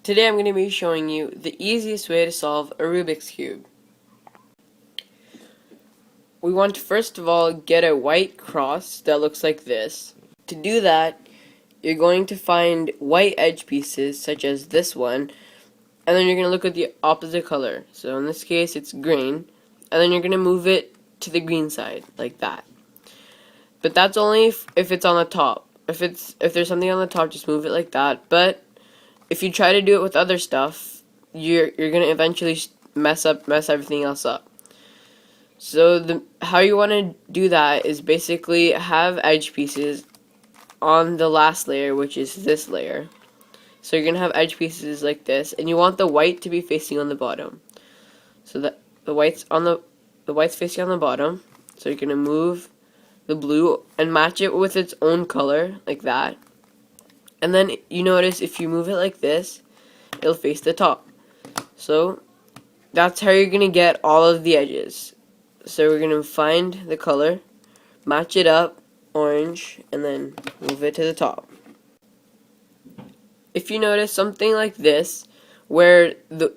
Today I'm going to be showing you the easiest way to solve a Rubik's Cube. We want to first of all get a white cross that looks like this. To do that, you're going to find white edge pieces such as this one, and then you're going to look at the opposite color. So in this case it's green, and then you're going to move it to the green side like that. But that's only if it's on the top. If there's something on the top, just move it like that. But if you try to do it with other stuff, you're gonna eventually mess everything else up. So how you want to do that is basically have edge pieces on the last layer, which is this layer. So you're gonna have edge pieces like this, and you want the white to be facing on the bottom. So that the white's facing on the bottom. So you're gonna move the blue and match it with its own color like that. And then you notice if you move it like this, it'll face the top. So that's how you're gonna get all of the edges. So we're gonna find the color, match it up, orange, and then move it to the top. If you notice something like this, where the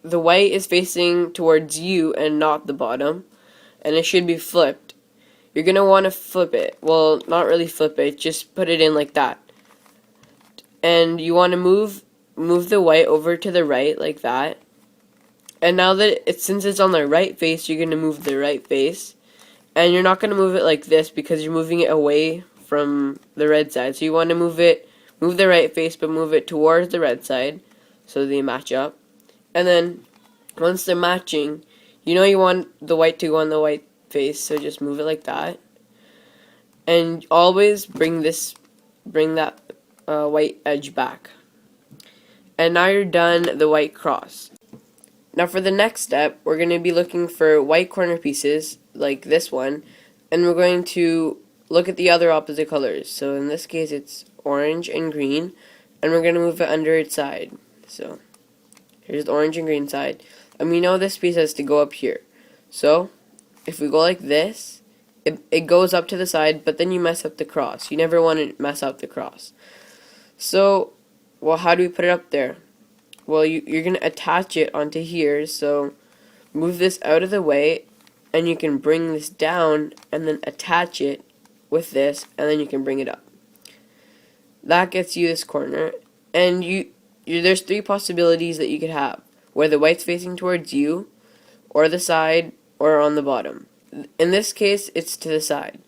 white is facing towards you and not the bottom, and it should be flipped, you're gonna want to flip it. Well, not really flip it, just put it in like that. And you want to move the white over to the right like that. And now that since it's on the right face, you're going to move the right face. And you're not going to move it like this because you're moving it away from the red side. So you want to move the right face, but move it towards the red side so they match up. And then once they're matching, you know you want the white to go on the white face, so just move it like that. And always bring that white edge back. And now you're done the white cross. Now for the next step, we're going to be looking for white corner pieces like this one, and we're going to look at the other opposite colors. So in this case it's orange and green, and we're going to move it under its side. So here's the orange and green side, and we know this piece has to go up here. So if we go like this, it goes up to the side, but then you mess up the cross. You never want to mess up the cross. So, well, how do we put it up there? Well, you're going to attach it onto here, so move this out of the way, and you can bring this down, and then attach it with this, and then you can bring it up. That gets you this corner, and there's three possibilities that you could have, where the white's facing towards you, or the side, or on the bottom. In this case, it's to the side.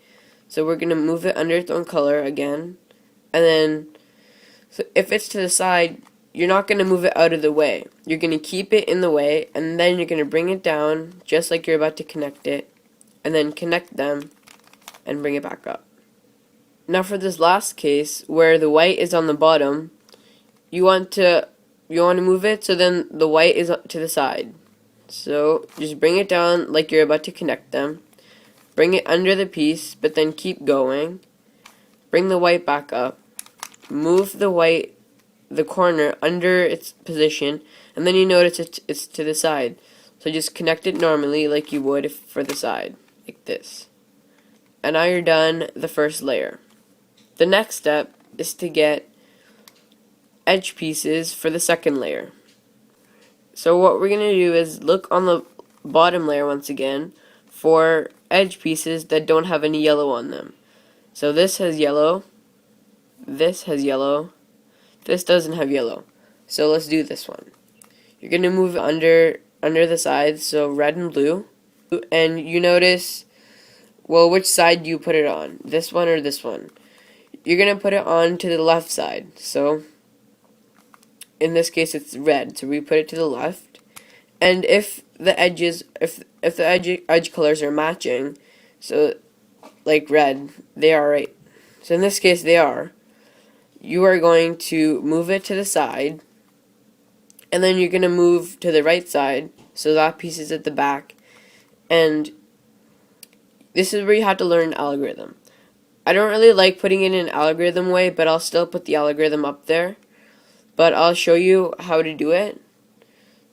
So we're going to move it under its own color again, and then so if it's to the side, you're not going to move it out of the way. You're going to keep it in the way, and then you're going to bring it down just like you're about to connect it, and then connect them and bring it back up. Now for this last case, where the white is on the bottom, you want to move it so then the white is to the side. So just bring it down like you're about to connect them. Bring it under the piece, but then keep going. Bring the white back up. Move the corner under its position, and then you notice it's to the side. So just connect it normally like you would for the side, like this. And now you're done the first layer. The next step is to get edge pieces for the second layer. So what we're going to do is look on the bottom layer once again for edge pieces that don't have any yellow on them. So this has yellow. This has yellow. This doesn't have yellow. So let's do this one. You're going to move under the sides, so red and blue. And you notice, well, which side do you put it on? This one or this one? You're going to put it on to the left side. So in this case it's red, so we put it to the left. And if the edges, if the edge colors are matching, so like red, they are right. So in this case they are. You are going to move it to the side, and then you're going to move to the right side, so that piece is at the back, and this is where you have to learn algorithm. I don't really like putting it in an algorithm way, but I'll still put the algorithm up there, but I'll show you how to do it.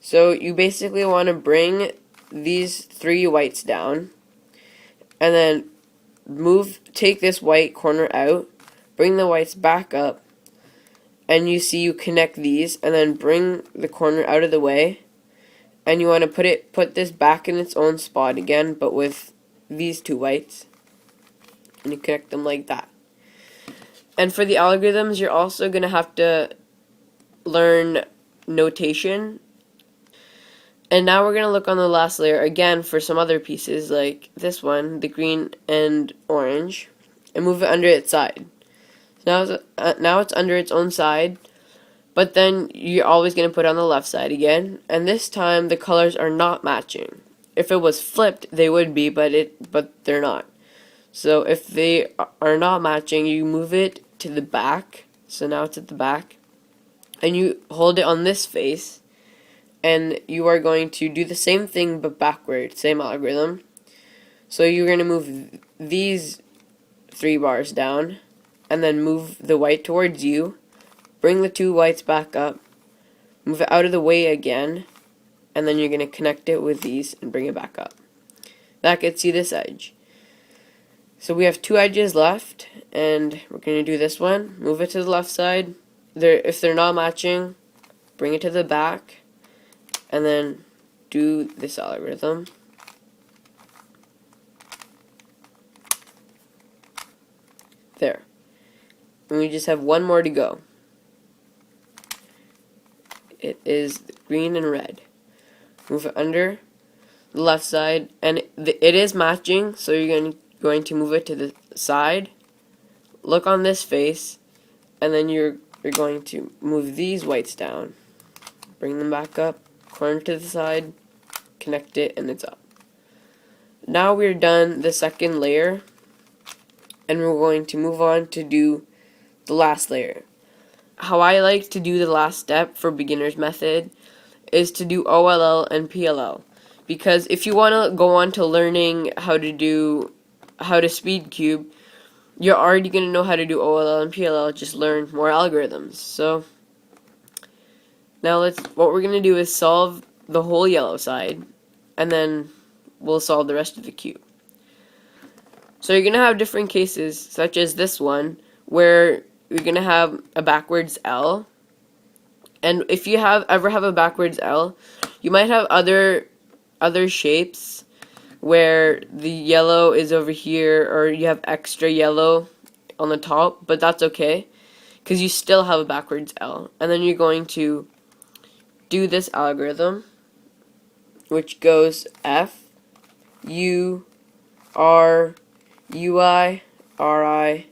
So you basically want to bring these three whites down, and then take this white corner out, bring the whites back up, and you see you connect these, and then bring the corner out of the way, and you want to put this back in its own spot again, but with these two whites, and you connect them like that. And for the algorithms, you're also going to have to learn notation. And now we're going to look on the last layer again for some other pieces, like this one, the green and orange, and move it under its side. So now it's under its own side, but then you're always going to put it on the left side again, and this time the colors are not matching. If it was flipped, they would be, but they're not. So if they are not matching, you move it to the back. So now it's at the back, and you hold it on this face, and you are going to do the same thing but backwards, same algorithm. So you're going to move these 3 bars down, and then move the white towards you, bring the 2 whites back up, move it out of the way again, and then you're going to connect it with these and bring it back up. That gets you this edge. So we have 2 edges left, and we're going to do this one. Move it to the left side. If they're not matching, bring it to the back, and then do this algorithm. There. And we just have one more to go. It is green and red. Move it under the left side, and it is matching, so you're going to move it to the side. Look on this face, and then you're going to move these whites down. Bring them back up, corner to the side, connect it, and it's up. Now we're done the second layer, and we're going to move on to do the last layer. How I like to do the last step for beginner's method is to do OLL and PLL, because if you want to go on to learning how to speed cube, you're already going to know how to do OLL and PLL, just learn more algorithms. So now what we're going to do is solve the whole yellow side, and then we'll solve the rest of the cube. So you're going to have different cases, such as this one, where you're going to have a backwards L. And if you ever have a backwards L, you might have other shapes where the yellow is over here, or you have extra yellow on the top, but that's okay, because you still have a backwards L. And then you're going to do this algorithm, which goes F, U, R, UI, RI,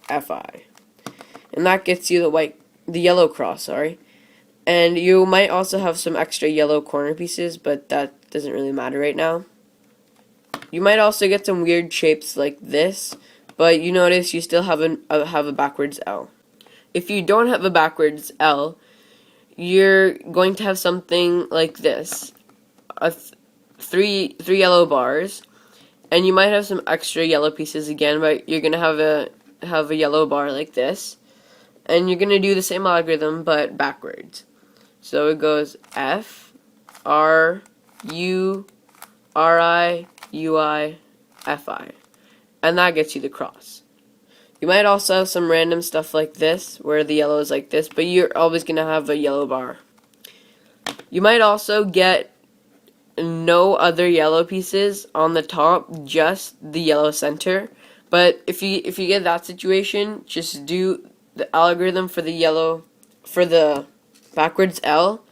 FI. And that gets you the yellow cross, sorry. And you might also have some extra yellow corner pieces, but that doesn't really matter right now. You might also get some weird shapes like this, but you notice you still have a backwards L. If you don't have a backwards L, you're going to have something like this. Three yellow bars, and you might have some extra yellow pieces again, but you're going to have a yellow bar like this. And you're going to do the same algorithm, but backwards. So it goes F, R, U, RI, UI, FI. And that gets you the cross. You might also have some random stuff like this, where the yellow is like this, but you're always going to have a yellow bar. You might also get no other yellow pieces on the top, just the yellow center. But if you get that situation, just do the algorithm for the backwards L.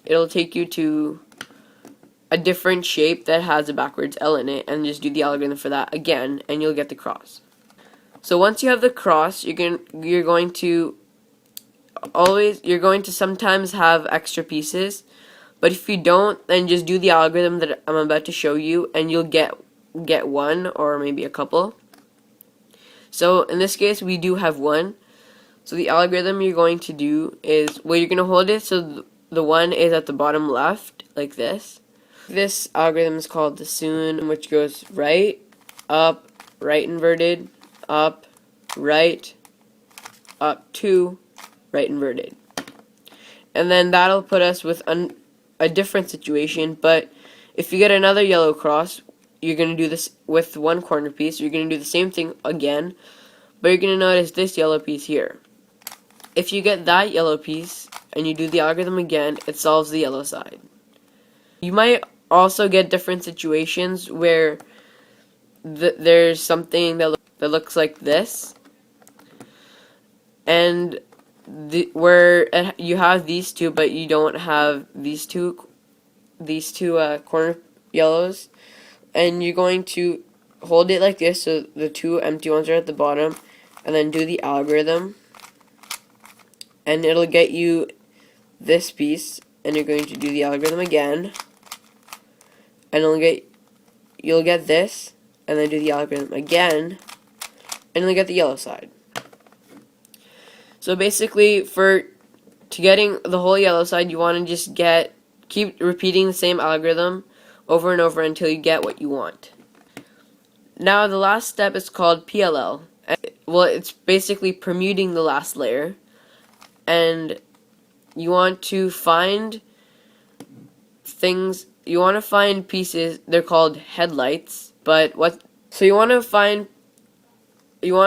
It'll take you to a different shape that has a backwards L in it, and just do the algorithm for that again, and you'll get the cross. So once you have the cross, you're going to sometimes have extra pieces, but if you don't, then just do the algorithm that I'm about to show you, and you'll get one or maybe a couple. So in this case, we do have one. So the algorithm you're going to do is, well, you're going to hold it so the one is at the bottom left, like this. This algorithm is called the soon, which goes right, up, right inverted, up, right, up 2, right inverted. And then that'll put us with a different situation, but if you get another yellow cross, you're going to do this with one corner piece. You're going to do the same thing again, but you're going to notice this yellow piece here. if you get that yellow piece and you do the algorithm again, it solves the yellow side. You might also get different situations where there's something that looks like this, and where you have these two, but you don't have these two corner yellows, and you're going to hold it like this so the two empty ones are at the bottom, and then do the algorithm, and it'll get you this piece, and you're going to do the algorithm again, and you'll get this, and then do the algorithm again, and you'll get the yellow side. So basically, to getting the whole yellow side, you want to just keep repeating the same algorithm over and over until you get what you want. Now the last step is called PLL. Well, it's basically permuting the last layer, and you want to find pieces. They're called headlights, so you want to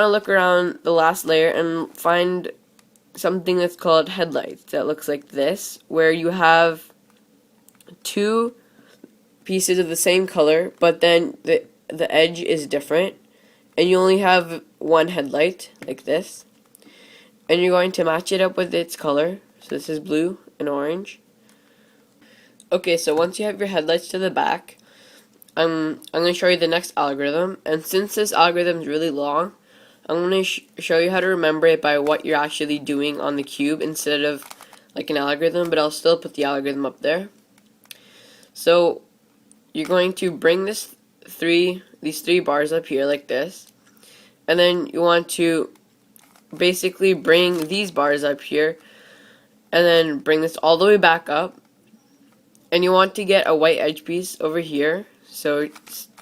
look around the last layer and find something that's called headlights that looks like this, where you have two pieces of the same color, but then the edge is different, and you only have one headlight like this, and you're going to match it up with its color. So this is blue and orange. Okay, so once you have your headlights to the back, I'm going to show you the next algorithm, and since this algorithm is really long, I'm going to show you how to remember it by what you're actually doing on the cube instead of like an algorithm, but I'll still put the algorithm up there. So you're going to bring these three bars up here like this, and then you want to basically bring these bars up here, and then bring this all the way back up, and you want to get a white edge piece over here, so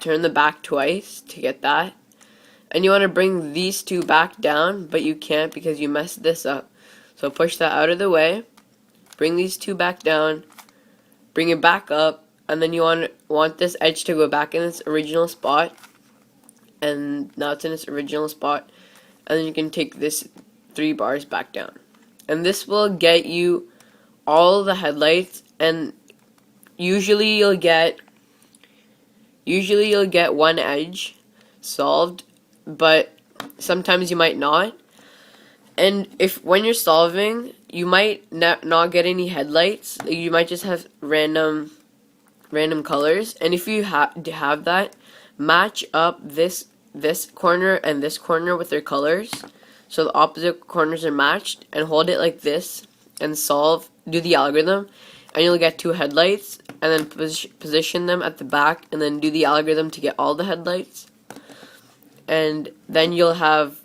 turn the back twice to get that. And you want to bring these two back down, but you can't because you messed this up. So push that out of the way, bring these two back down, bring it back up, and then you want this edge to go back in its original spot. And now it's in its original spot. And then you can take this 3 bars back down. And this will get you all the headlights, and usually you'll get one edge solved, but sometimes you might not. And when you're solving, you might not get any headlights. You might just have random colors. And if you have that, match up this corner and this corner with their colors, so the opposite corners are matched, and hold it like this and do the algorithm, and you'll get 2 headlights, and then position them at the back, and then do the algorithm to get all the headlights, and then you'll have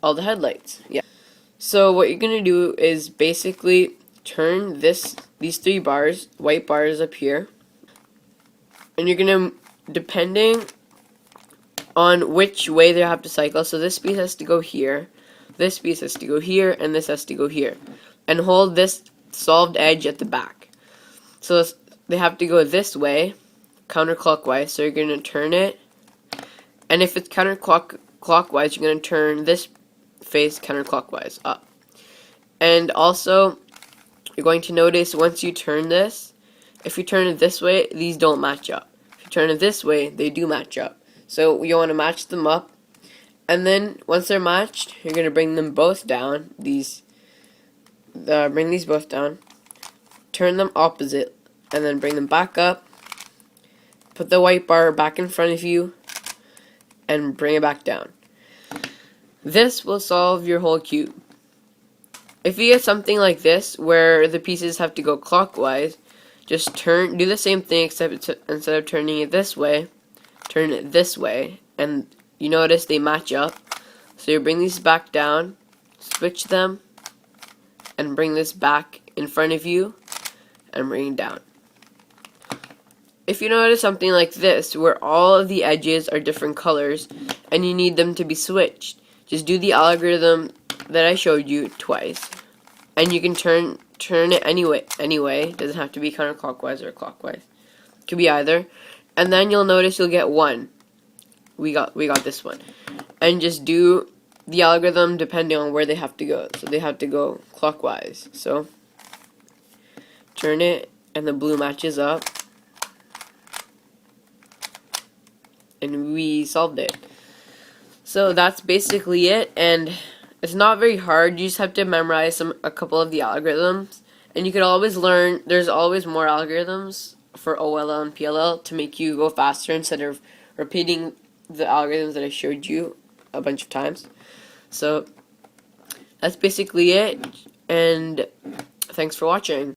all the headlights. Yeah. So what you're gonna do is basically turn these 3 bars, white bars up here, and you're gonna, depending on which way they have to cycle, so this piece has to go here, this piece has to go here, and this has to go here, and hold this solved edge at the back. So they have to go this way, counterclockwise, so you're gonna turn it, and if it's counterclockwise, you're gonna turn this face counterclockwise up. And also, you're going to notice once you turn this, if you turn it this way, these don't match up. If you turn it this way, they do match up. So you want to match them up, and then once they're matched, you're going to bring them both down. Bring these both down, turn them opposite, and then bring them back up. Put the white bar back in front of you, and bring it back down. This will solve your whole cube. If you get something like this, where the pieces have to go clockwise, just do the same thing, except instead of turning it this way, turn it this way, and you notice they match up. So you bring these back down, switch them, and bring this back in front of you, and bring it down. If you notice something like this, where all of the edges are different colors, and you need them to be switched, just do the algorithm that I showed you twice, and you can turn it anyway. It doesn't have to be counterclockwise or clockwise. It could be either. And then you'll notice you'll get 1. We got this one. And just do the algorithm depending on where they have to go. So they have to go clockwise. So turn it, and the blue matches up, and we solved it. So that's basically it, and it's not very hard. You just have to memorize a couple of the algorithms, and you can always learn. There's always more algorithms for OLL and PLL to make you go faster instead of repeating the algorithms that I showed you a bunch of times. So that's basically it, and thanks for watching.